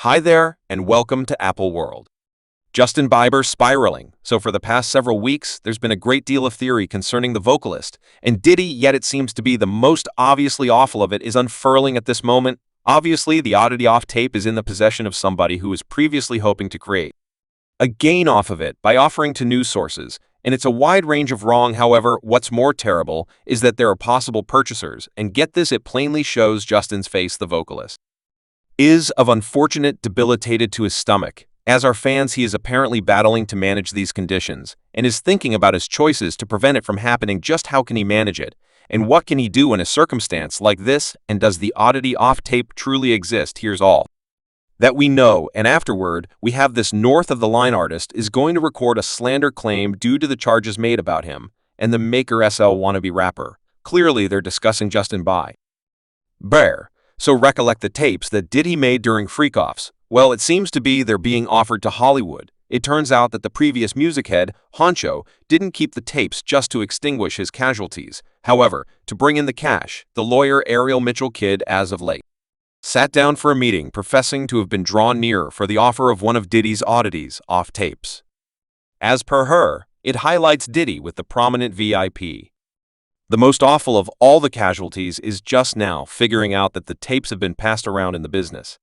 Hi there, and welcome to Apple World. Justin Bieber spiraling. So for the past several weeks, there's been a great deal of theory concerning the vocalist, and Diddy, yet it seems to be the most obviously awful of it, is unfurling at this moment. Obviously, the Oddity off tape is in the possession of somebody who was previously hoping to create a gain off of it by offering to news sources, and it's a wide range of wrong. However, what's more terrible is that there are possible purchasers, and get this, it plainly shows Justin's face, the vocalist is of unfortunate debilitated to his stomach. As our fans, he is apparently battling to manage these conditions and is thinking about his choices to prevent it from happening. Just how can he manage it? And what can he do in a circumstance like this? And does the Oddity off tape truly exist? Here's all that we know, and afterward, we have this north-of-the-line artist is going to record a slander claim due to the charges made about him, and the Maker SL wannabe rapper. Clearly, they're discussing Justin Bieber. So recollect the tapes that Diddy made during freak-offs. Well, it seems to be they're being offered to Hollywood. It turns out that the previous music head, Honcho, didn't keep the tapes just to extinguish his casualties. However, to bring in the cash, the lawyer Ariel Mitchell Kidd, as of late, sat down for a meeting professing to have been drawn near for the offer of one of Diddy's oddities off tapes. As per her, it highlights Diddy with the prominent VIP. The most awful of all the casualties is just now figuring out that the tapes have been passed around in the business.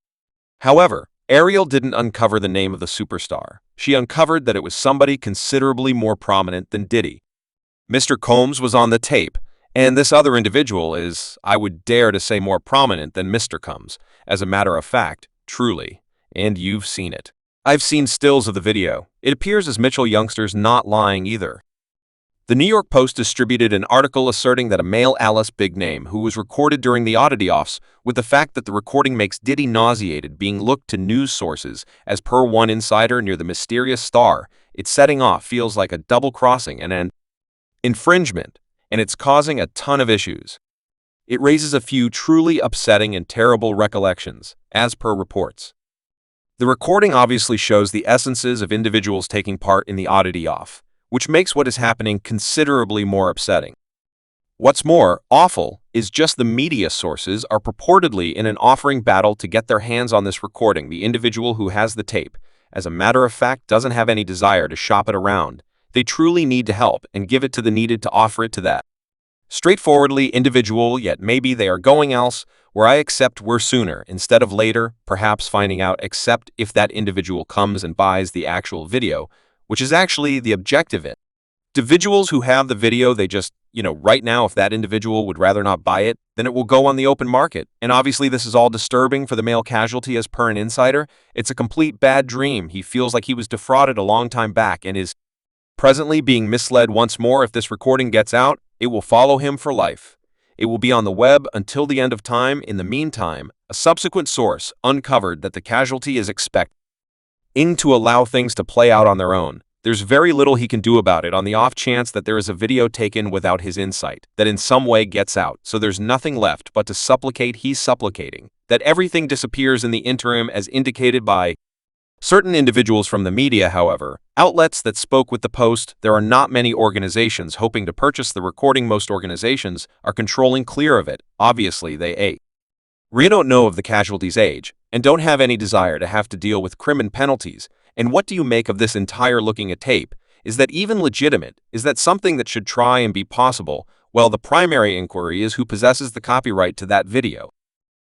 However, Ariel didn't uncover the name of the superstar. She uncovered that it was somebody considerably more prominent than Diddy. Mr. Combs was on the tape, and this other individual is, I would dare to say, more prominent than Mr. Combs. As a matter of fact, truly, and you've seen it. I've seen stills of the video. It appears as Mitchell youngster's not lying either. The New York Post distributed an article asserting that a male Alice Big Name who was recorded during the Oddity offs, with the fact that the recording makes Diddy nauseated being looked to news sources. As per one insider near the mysterious star, its setting off feels like a double crossing and an infringement, and it's causing a ton of issues. It raises a few truly upsetting and terrible recollections, as per reports. The recording obviously shows the essences of individuals taking part in the Oddity off, which makes what is happening considerably more upsetting. What's more awful is just the media sources are purportedly in an offering battle to get their hands on this recording. The individual who has the tape, as a matter of fact, doesn't have any desire to shop it around. They truly need to help and give it to the needed to offer it to that straightforwardly individual, yet maybe they are going else, where I accept we're sooner instead of later, perhaps finding out, except if that individual comes and buys the actual video, which is actually the objective. Individuals who have the video, they just, right now, if that individual would rather not buy it, then it will go on the open market. And obviously this is all disturbing for the male casualty. As per an insider, it's a complete bad dream. He feels like he was defrauded a long time back and is presently being misled once more. If this recording gets out, it will follow him for life. It will be on the web until the end of time. In the meantime, a subsequent source uncovered that the casualty is expecting to allow things to play out on their own. There's very little he can do about it on the off chance that there is a video taken without his insight that in some way gets out. So there's nothing left but to supplicate. He's supplicating that everything disappears in the interim, as indicated by certain individuals from the media. However, outlets that spoke with the Post, there are not many organizations hoping to purchase the recording. Most organizations are controlling clear of it. Obviously, they really don't know of the casualty's age and don't have any desire to have to deal with criminal penalties. And what do you make of this entire looking at tape? Is that even legitimate? Is that something that should try and be possible? Well, the primary inquiry is who possesses the copyright to that video.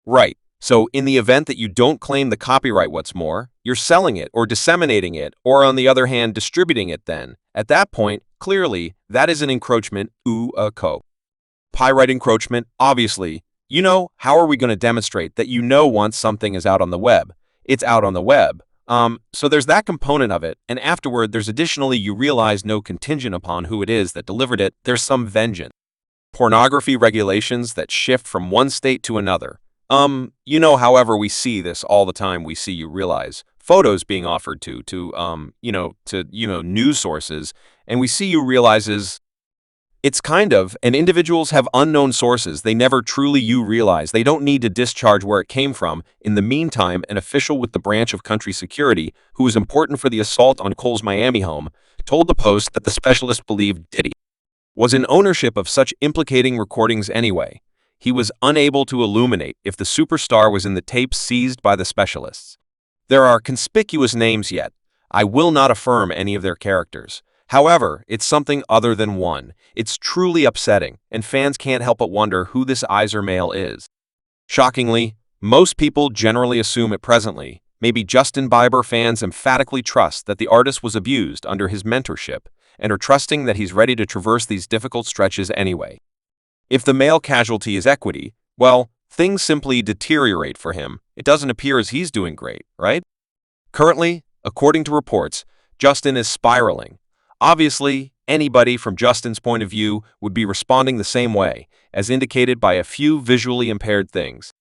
Right. So in the event that you don't claim the copyright, what's more, you're selling it or disseminating it, or on the other hand, distributing it, then at that point, clearly, that is an encroachment. Copyright encroachment, obviously. How are we going to demonstrate that once something is out on the web, it's out on the web? So there's that component of it, and afterward there's additionally you realize no contingent upon who it is that delivered it, there's some vengeance. Pornography regulations that shift from one state to another. However, we see this all the time. We see you realize photos being offered to news sources, and we see you realizes it's and individuals have unknown sources. They never truly realize. They don't need to discharge where it came from. In the meantime, an official with the branch of country security, who was important for the assault on Cole's Miami home, told the Post that the specialist believed Diddy was in ownership of such implicating recordings anyway. He was unable to illuminate if the superstar was in the tapes seized by the specialists. There are conspicuous names yet. I will not affirm any of their characters. However, it's something other than one. It's truly upsetting, and fans can't help but wonder who this Iser male is. Shockingly, most people generally assume it presently. Maybe Justin Bieber fans emphatically trust that the artist was abused under his mentorship and are trusting that he's ready to traverse these difficult stretches anyway. If the male casualty is equity, well, things simply deteriorate for him. It doesn't appear as he's doing great, right? Currently, according to reports, Justin is spiraling. Obviously, anybody from Justin's point of view would be responding the same way, as indicated by a few visually impaired things.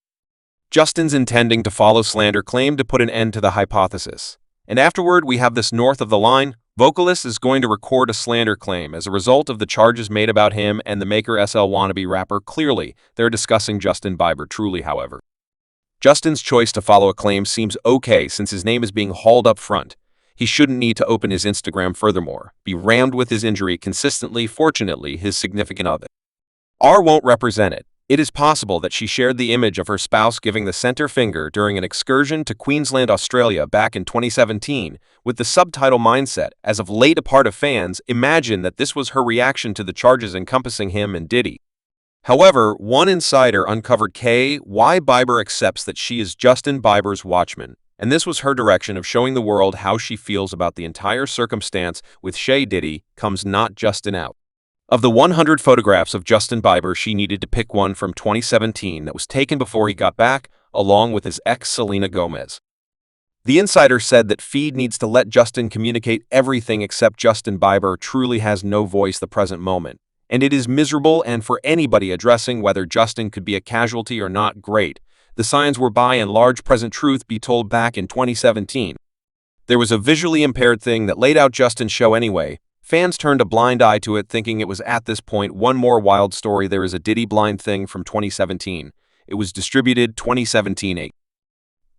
Justin's intending to follow slander claim to put an end to the hypothesis. And afterward, we have this north of the line. Vocalist is going to record a slander claim as a result of the charges made about him and the Maker SL wannabe rapper. Clearly, they're discussing Justin Bieber truly, however. Justin's choice to follow a claim seems okay since his name is being hauled up front. He shouldn't need to open his Instagram furthermore, be rammed with his injury consistently. Fortunately, his significant other won't represent it. It is possible that she shared the image of her spouse giving the center finger during an excursion to Queensland, Australia back in 2017, with the subtitle mindset, as of late a part of fans imagine that this was her reaction to the charges encompassing him and Diddy. However, one insider uncovered why Bieber accepts that she is Justin Bieber's watchman, and this was her direction of showing the world how she feels about the entire circumstance with Diddy comes not Justin out. Of the 100 photographs of Justin Bieber, she needed to pick one from 2017 that was taken before he got back, along with his ex Selena Gomez. The insider said that Feed needs to let Justin communicate everything except Justin Bieber truly has no voice the present moment, and it is miserable, and for anybody addressing whether Justin could be a casualty or not, great. The signs were by and large present. Truth be told, back in 2017, there was a visually impaired thing that laid out Justin's show anyway. Fans turned a blind eye to it, thinking it was at this point. One more wild story: there is a Diddy blind thing from 2017. It was distributed 2017-8.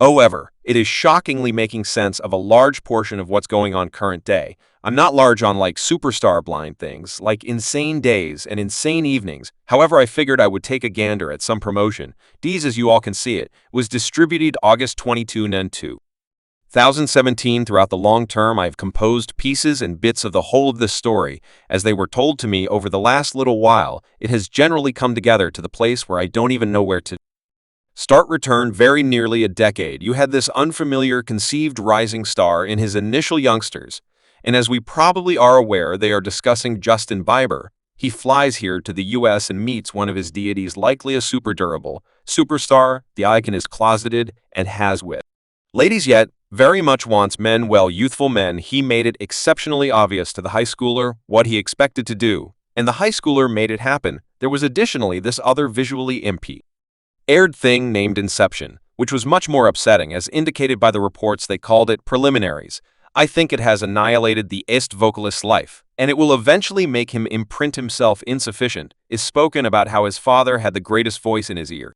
However, it is shockingly making sense of a large portion of what's going on current day. I'm not large on like superstar blind things, like Insane Days and Insane Evenings. However, I figured I would take a gander at some promotion. D's, as you all can see, it was distributed August 22, 2017. Throughout the long term, I have composed pieces and bits of the whole of this story. As they were told to me over the last little while, it has generally come together to the place where I don't even know where to start. Return very nearly a decade. You had this unfamiliar conceived rising star in his initial youngsters, and as we probably are aware, they are discussing Justin Bieber. He flies here to the US and meets one of his deities, likely a super durable superstar. The icon is closeted and has with ladies, yet very much wants men, well, youthful men. He made it exceptionally obvious to the high schooler what he expected to do, and the high schooler made it happen. There was additionally this other visually impaired thing named Inception, which was much more upsetting, as indicated by the reports. They called it preliminaries. I think it has annihilated the vocalist's life, and it will eventually make him imprint himself insufficient. Is spoken about how his father had the greatest voice in his ear,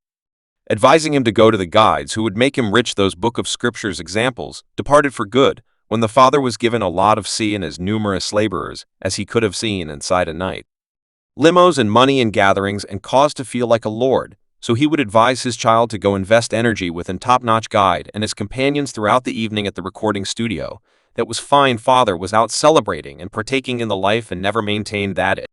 advising him to go to the guides who would make him rich. Those book of scriptures examples departed for good when the father was given a lot of sea and as numerous laborers as he could have seen inside a night, limos and money and gatherings, and caused to feel like a lord. So he would advise his child to go invest energy with a top-notch guide and his companions throughout the evening at the recording studio. That was fine. Father was out celebrating and partaking in the life and never maintained that it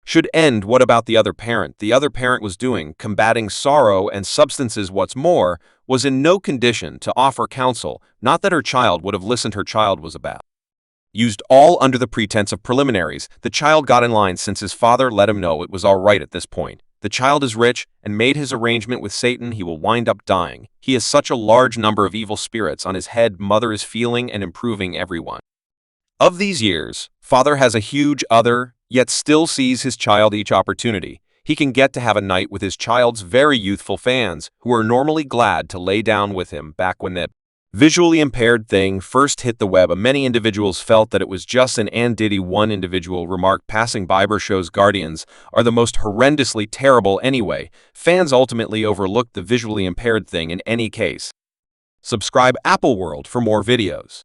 should end. What about the other parent? The other parent was doing, combating sorrow and substances. What's more, was in no condition to offer counsel. Not that her child would have listened. Her child was about used, all under the pretense of preliminaries. The child got in line since his father let him know it was all right at this point. The child is rich and made his arrangement with Satan. He will wind up dying. He has such a large number of evil spirits on his head. Mother is feeling and improving every one of these years. Father has a huge other, yet still sees his child each opportunity he can get to have a night with his child's very youthful fans, who are normally glad to lay down with him. Back when that visually impaired thing first hit the web, many individuals felt that it was Justin and Diddy. One individual remarked, passing Bieber shows Guardians are the most horrendously terrible anyway. Fans ultimately overlooked the visually impaired thing in any case. Subscribe Apple World for more videos.